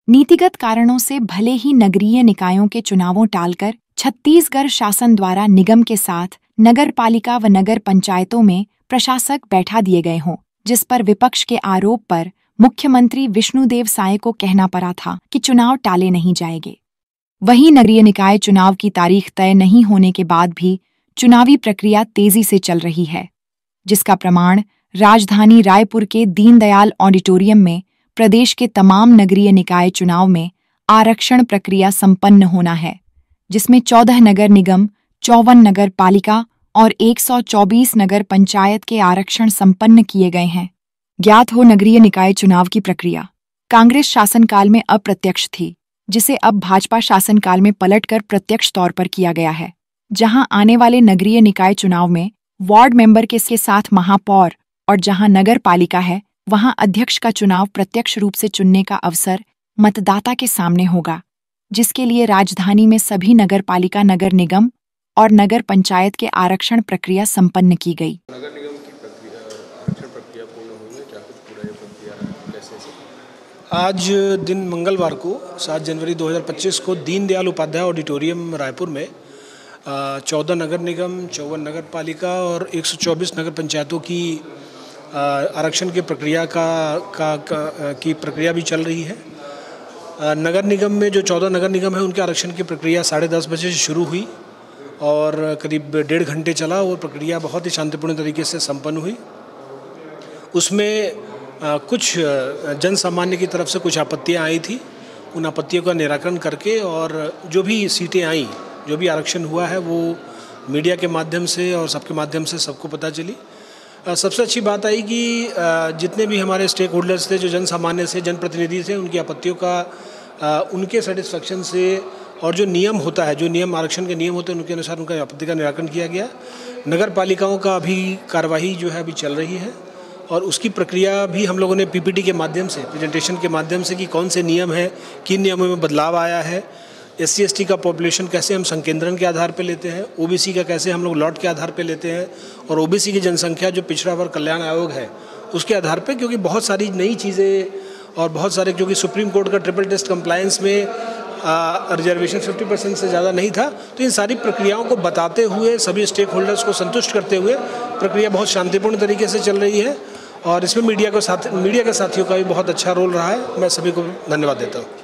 नीतिगत कारणों से भले ही नगरीय निकायों के चुनावों टालकर छत्तीसगढ़ शासन द्वारा निगम के साथ नगर पालिका व नगर पंचायतों में प्रशासक बैठा दिए गए हों, जिस पर विपक्ष के आरोप पर मुख्यमंत्री विष्णुदेव साय को कहना पड़ा था कि चुनाव टाले नहीं जाएंगे। वहीं नगरीय निकाय चुनाव की तारीख तय नहीं होने के बाद भी चुनावी प्रक्रिया तेजी से चल रही है, जिसका प्रमाण राजधानी रायपुर के दीनदयाल ऑडिटोरियम में प्रदेश के तमाम नगरीय निकाय चुनाव में आरक्षण प्रक्रिया संपन्न होना है, जिसमें 14 नगर निगम, 54 नगर पालिका और 124 नगर पंचायत के आरक्षण संपन्न किए गए हैं। ज्ञात हो, नगरीय निकाय चुनाव की प्रक्रिया कांग्रेस शासनकाल में अप्रत्यक्ष थी, जिसे अब भाजपा शासनकाल में पलटकर प्रत्यक्ष तौर पर किया गया है, जहां आने वाले नगरीय निकाय चुनाव में वार्ड मेंबर के साथ महापौर और जहां नगर पालिका है वहां अध्यक्ष का चुनाव प्रत्यक्ष रूप से चुनने का अवसर मतदाता के सामने होगा, जिसके लिए राजधानी में सभी नगर पालिका, नगर निगम और नगर पंचायत के आरक्षण प्रक्रिया संपन्न की गई। नगर निगम की आरक्षण प्रक्रिया पूर्ण हुई है, क्या कुछ पूरा ये प्रक्रिया कैसे? आज दिन मंगलवार को 7 जनवरी 2025 को दीनदयाल उपाध्याय ऑडिटोरियम रायपुर में 14 नगर निगम, 54 नगर पालिका और 124 नगर पंचायतों की आरक्षण की प्रक्रिया की प्रक्रिया भी चल रही है। नगर निगम में जो 14 नगर निगम है उनके आरक्षण की प्रक्रिया 10:30 बजे से शुरू हुई और करीब 1.5 घंटे चला और प्रक्रिया बहुत ही शांतिपूर्ण तरीके से संपन्न हुई। उसमें कुछ जन सामान्य की तरफ से कुछ आपत्तियां आई थी, उन आपत्तियों का निराकरण करके और जो भी सीटें आई, जो भी आरक्षण हुआ है वो मीडिया के माध्यम से और सबके माध्यम से सबको पता चली। सबसे अच्छी बात आई कि जितने भी हमारे स्टेक होल्डर्स थे, जो जन सामान्य से जनप्रतिनिधि थे, उनकी आपत्तियों का उनके सेटिस्फेक्शन से और जो नियम होता है, जो नियम आरक्षण के नियम होते हैं उनके अनुसार उनका आपत्ति का निराकरण किया गया। नगर पालिकाओं का अभी कार्यवाही जो है अभी चल रही है और उसकी प्रक्रिया भी हम लोगों ने पीपीटी के माध्यम से, प्रेजेंटेशन के माध्यम से कि कौन से नियम हैं, किन नियमों में बदलाव आया है, SC ST का पॉपुलेशन कैसे हम संकेंद्रण के आधार पर लेते हैं, OBC का कैसे हम लोग लॉट के आधार पर लेते हैं और OBC की जनसंख्या जो पिछड़ा वर्ग कल्याण आयोग है उसके आधार पे, क्योंकि बहुत सारी नई चीज़ें और बहुत सारे, क्योंकि सुप्रीम कोर्ट का ट्रिपल टेस्ट कंप्लायंस में रिजर्वेशन 50% से ज़्यादा नहीं था, तो इन सारी प्रक्रियाओं को बताते हुए सभी स्टेक होल्डर्स को संतुष्ट करते हुए प्रक्रिया बहुत शांतिपूर्ण तरीके से चल रही है और इसमें मीडिया के साथियों का भी बहुत अच्छा रोल रहा है। मैं सभी को धन्यवाद देता हूँ।